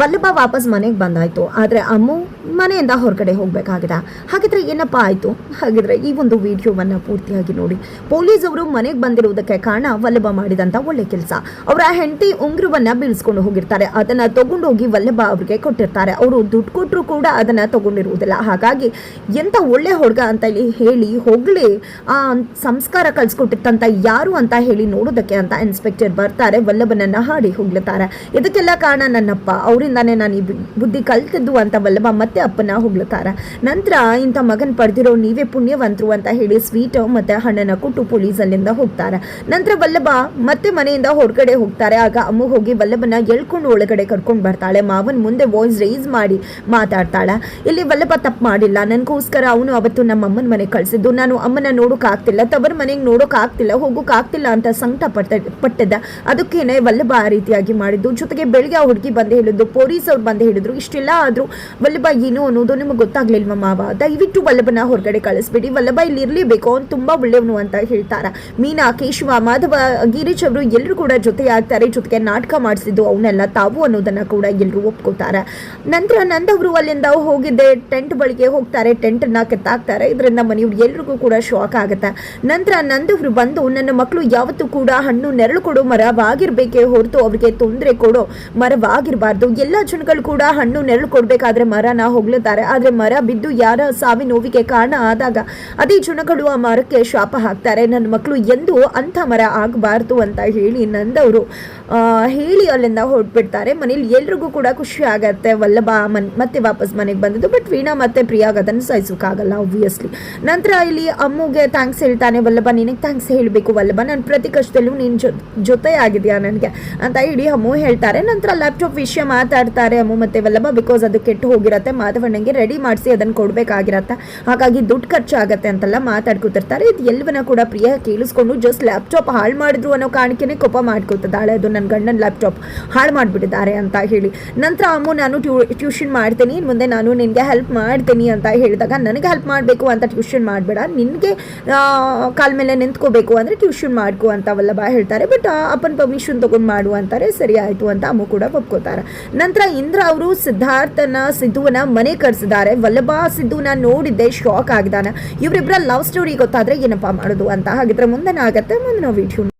ವಲ್ಲಭ ವಾಪಸ್ ಮನೆಗೆ ಬಂದಾಯ್ತು. ಆದರೆ ಅಮ್ಮು ಮನೆಯಿಂದ ಹೊರಗಡೆ ಹೋಗಬೇಕಾಗಿದೆ. ಹಾಗಿದ್ರೆ ಏನಪ್ಪ ಆಯಿತು? ಹಾಗಿದ್ರೆ ಈ ಒಂದು ವಿಡಿಯೋವನ್ನು ಪೂರ್ತಿಯಾಗಿ ನೋಡಿ. ಪೊಲೀಸ್ ಅವರು ಮನೆಗೆ ಬಂದಿರುವುದಕ್ಕೆ ಕಾರಣ ವಲ್ಲಭ ಮಾಡಿದಂಥ ಒಳ್ಳೆ ಕೆಲಸ. ಅವರ ಹೆಂಡತಿ ಉಂಗುರವನ್ನು ಬೀಳಿಸ್ಕೊಂಡು ಹೋಗಿರ್ತಾರೆ. ಅದನ್ನು ತಗೊಂಡೋಗಿ ವಲ್ಲಭ ಅವ್ರಿಗೆ ಕೊಟ್ಟಿರ್ತಾರೆ. ಅವರು ದುಡ್ಡು ಕೊಟ್ಟರು ಕೂಡ ಅದನ್ನು ತಗೊಂಡಿರುವುದಿಲ್ಲ. ಹಾಗಾಗಿ ಎಂಥ ಒಳ್ಳೆ ಹುಡುಗ ಅಂತ ಹೇಳಿ ಹೋಗಲಿ ಆ ಸಂಸ್ಕಾರ ಕಳಿಸ್ಕೊಟ್ಟಿತ್ತಂತ ಯಾರು ಅಂತ ಹೇಳಿ ನೋಡೋದಕ್ಕೆ ಅಂತ ಇನ್ಸ್ಪೆಕ್ಟರ್ ಬರ್ತಾರೆ. ವಲ್ಲಭನನ್ನ ಹಾಡಿ ಹೋಗ್ಲುತ್ತಾರೆ. ಇದಕ್ಕೆಲ್ಲ ಕಾರಣ ನನ್ನಪ್ಪ, ಅವರಿಂದಾನೇ ನಾನು ಈ ಬುದ್ಧಿ ಕಲ್ತಿದ್ದು ಅಂತ ವಲ್ಲಭ ಮತ್ತೆ ಅಪ್ಪನ ಹೋಗ್ಲುತ್ತಾರೆ. ನಂತರ ಇಂಥ ಮಗನ್ ಪಡೆದಿರೋ ನೀವೇ ಪುಣ್ಯವಂತರು ಅಂತ ಹೇಳಿ ಸ್ವೀಟ್ ಮತ್ತೆ ಹಣ್ಣನ್ನ ಕೊಟ್ಟು ಪೊಲೀಸ್ ಅಲ್ಲಿಂದ ಹೋಗ್ತಾರೆ. ನಂತರ ವಲ್ಲಭ ಮತ್ತೆ ಮನೆಯಿಂದ ಹೊರಗಡೆ ಹೋಗ್ತಾರೆ. ಆಗ ಅಮ್ಮ ಹೋಗಿ ವಲ್ಲಭನ ಎಳ್ಕೊಂಡು ಒಳಗಡೆ ಕರ್ಕೊಂಡು ಬರ್ತಾಳೆ. ಮಾವನ್ ಮುಂದೆ ವಾಯ್ಸ್ ರೈಸ್ ಮಾಡಿ ಮಾತಾಡ್ತಾಳೆ. ಇಲ್ಲಿ ವಲ್ಲಭ ತಪ್ಪು ಮಾಡಿಲ್ಲ, ನನಗೋಸ್ಕರ ಅವನು ಅವತ್ತು ನಮ್ಮ ಅಮ್ಮನ ಮನೆಗೆ ಕಳಿಸಿದ್ದು. ನಾನು ಅಮ್ಮನ ನೋಡೋಕ್ಕಾಗ್ತಿಲ್ಲ, ತವರ ಮನೆಗೆ ನೋಡೋಕ್ಕಾಗ್ತಿಲ್ಲ, ಹೋಗೋಕ್ಕಾಗ್ತಿಲ್ಲ ಅಂತ ಸಂಕಟ ಪಟ್ಟಿದ್ದ. ಅದಕ್ಕೇನೆ ವಲ್ಲಭ ಆ ರೀತಿಯಾಗಿ ಮಾಡಿದ್ದು. ಜೊತೆಗೆ ಬೆಳಿಗ್ಗೆ ಆ ಹುಡುಗಿ ಬಂದು ಹೇಳಿದ್ದು, ಪೊಲೀಸ್ ಅವ್ರು ಬಂದು ಹೇಳಿದ್ರು. ಇಷ್ಟೆಲ್ಲ ಆದರೂ ವಲ್ಲಭ ಏನು ಅನ್ನೋದು ನಿಮಗೆ ಗೊತ್ತಾಗ್ಲಿಲ್ವ ಮಾವ? ದಯವಿಟ್ಟು ವಲ್ಲಭನ ಹೊರಗಡೆ ಕಳಿಸ್ಬಿಡಿ, ವಲ್ಲಭ ಇಲ್ಲಿ ಇರಲೇಬೇಕು, ಅವ್ನು ತುಂಬಾ ಒಳ್ಳೆಯವನು ಅಂತ ಹೇಳ್ತಾರೆ. ಮೀನಾ, ಕೇಶವ, ಮಾಧವ, ಗಿರೀಶ್ ಅವರು ಎಲ್ಲರೂ ಕೂಡ ಜೊತೆ ಆಗ್ತಾರೆ. ಜೊತೆಗೆ ನಾಟಕ ಮಾಡಿಸಿದ್ದು ಅವನ್ನೆಲ್ಲ ತಾವು ಅನ್ನೋದನ್ನ ಕೂಡ ಎಲ್ಲರೂ ಒಪ್ಕೋತಾರೆ. ನಂತರ ನಂದವರು ಅಲ್ಲಿಂದ ಹೋಗಿದ್ದೆ ಟೆಂಟ್ ಬಳಿಗೆ ಹೋಗ್ತಾರೆ. ಟೆಂಟ್ ಅನ್ನ ಕಿತ್ತಾಕ್ತಾರೆ. ಇದರಿಂದ ಮನೆಯವ್ರು ಎಲ್ರಿಗೂ ಕೂಡ ಶಾಕ್ ಆಗುತ್ತೆ. ನಂತರ ನಂದವರು ಬಂದು, ನನ್ನ ಮಕ್ಕಳು ಯಾವತ್ತೂ ಕೂಡ ಹಣ್ಣು ನೆರಳು ಕೊಡೋ ಮರವಾಗಿರ್ಬೇಕೇ ಹೊರತು ಅವ್ರಿಗೆ ತೊಂದರೆ ಕೊಡೋ ಮರವಾಗಿರಬಾರ್ದು. ಎಲ್ಲ ಜನಗಳು ಕೂಡ ಹಣ್ಣು ನೆರಳು ಕೊಡಬೇಕಾದ್ರೆ ಮರನ ಹೊಗಳುತ್ತಾರೆ. ಆದರೆ ಮರ ಬಿದ್ದು ಯಾರ ಸಾವಿನ ನೋವಿಗೆ ಕಾರಣ ಆದಾಗ ಅದೇ ಜನಗಳು ಆ ಮರಕ್ಕೆ ಶಾಪ ಹಾಕ್ತಾರೆ. ನನ್ನ ಮಕ್ಕಳು ಎಂದೂ ಅಂಥ ಮರ ಆಗಬಾರ್ದು ಅಂತ ಹೇಳಿ ನಂದವರು ಹೇಳಿ ಅಲ್ಲಿಂದ ಹೊರಟ್ಬಿಡ್ತಾರೆ. ಮನೇಲಿ ಎಲ್ರಿಗೂ ಕೂಡ ಖುಷಿ ಆಗತ್ತೆ. ವಲ್ಲಭ ಮತ್ತೆ ವಾಪಸ್ ಮನೆಗೆ ಬಂದದ್ದು. ಬಟ್ ವೀಣಾ ಮತ್ತೆ ಪ್ರಿಯಾಗ ಅದನ್ನು ಸಹಿಸೋಕ್ಕಾಗಲ್ಲ ಆಬ್ವಿಯಸ್ಲಿ. ನಂತರ ಇಲ್ಲಿ ಅಮ್ಮುಗೆ ಥ್ಯಾಂಕ್ಸ್ ಹೇಳ್ತಾನೆ ವಲ್ಲಭ. ನಿನಗೆ ಥ್ಯಾಂಕ್ಸ್ ಹೇಳಬೇಕು ವಲ್ಲಭ, ನನ್ನ ಪ್ರತಿ ಕಷ್ಟದಲ್ಲೂ ನೀನು ಜೊತೆ ಆಗಿದೆಯಾ ನನಗೆ ಅಂತ ಇಡೀ ಅಮ್ಮು ಹೇಳ್ತಾರೆ. ನಂತರ ಲ್ಯಾಪ್ಟಾಪ್ ವಿಷಯ ಮಾತಾಡ್ತಾರೆ ಅಮ್ಮು ಮತ್ತೆ ವಲ್ಲಭ. ಬಿಕಾಸ್ ಅದು ಕೆಟ್ಟು ಹೋಗಿರತ್ತೆ, ಮಾಧವಣ್ಣಂಗೆ ರೆಡಿ ಮಾಡಿಸಿ ಅದನ್ನು ಕೊಡಬೇಕಾಗಿರತ್ತೆ. ಹಾಗಾಗಿ ದುಡ್ಡು ಖರ್ಚಾಗತ್ತೆ ಅಂತೆಲ್ಲ ಮಾತಾಡ್ಕೊತಿರ್ತಾರೆ. ಇದು ಎಲ್ಲವನ್ನ ಕೂಡ ಪ್ರಿಯಾ ಕೇಳಿಸ್ಕೊಂಡು ಜಸ್ಟ್ ಲ್ಯಾಪ್ಟಾಪ್ ಹಾಳು ಮಾಡಿದ್ರು ಅನ್ನೋ ಕಾರಣಕ್ಕೆ ಕೋಪ ಮಾಡ್ಕೊತಿದ್ದಾಳೆ. ಅದು ನನ್ನ ಗಂಡನ ಲ್ಯಾಪ್ಟಾಪ್ ಹಾಳು ಮಾಡಿಬಿಟ್ಟಿದ್ದಾರೆ ಅಂತ ಹೇಳಿ. ನಂತರ ಅಮ್ಮು, ನಾನು ಟ್ಯೂಷನ್ ಮಾಡ್ತೀನಿ, ಮುಂದೆ ನಾನು ನಿನಗೆ ಹೆಲ್ಪ್ ಮಾಡ್ತೀನಿ ಅಂತ ಹೇಳಿದಾಗ, ನನಗೆ ಹೆಲ್ಪ್ ಮಾಡಬೇಕು ಅಂತ ಟ್ಯೂಷನ್ ಮಾಡಬೇಡ, ನಿನಗೆ ಕಾಲ ಮೇಲೆ ನಿಂತ್ಕೋಬೇಕು ಅಂದರೆ ಟ್ಯೂಷನ್ ಮಾಡ್ಕೋ ಅಂತ ವಲ್ಲಭ ಹೇಳ್ತಾರೆ. ಬಟ್ ಅಪ್ಪನ ಪರ್ಮಿಷನ್ ತೊಗೊಂಡು ಮಾಡು ಅಂತಾರೆ. ಸರಿ ಆಯಿತು ಅಂತ ಅಮ್ಮು ಕೂಡ ಒಪ್ಕೋತಾರೆ. ನಂತರ ಇಂದ್ರ ಅವರು ಸಿದ್ದುವನ ಮನೆ ಕರೆಸಿದ್ದಾರೆ. ವಲ್ಲಭ ಸಿದ್ದುನ ನೋಡಿದ್ದೆ ಶಾಕ್ ಆಗಿದ್ದಾನೆ. ಇವರಿಬ್ಬರ ಲವ್ ಸ್ಟೋರಿ ಗೊತ್ತಾದರೆ ಏನಪ್ಪ ಮಾಡೋದು ಅಂತ. ಹಾಗಿದ್ರೆ ಮುಂದೆ ಆಗತ್ತೆ ಮುಂದಿನ ವಿಡಿಯೋ.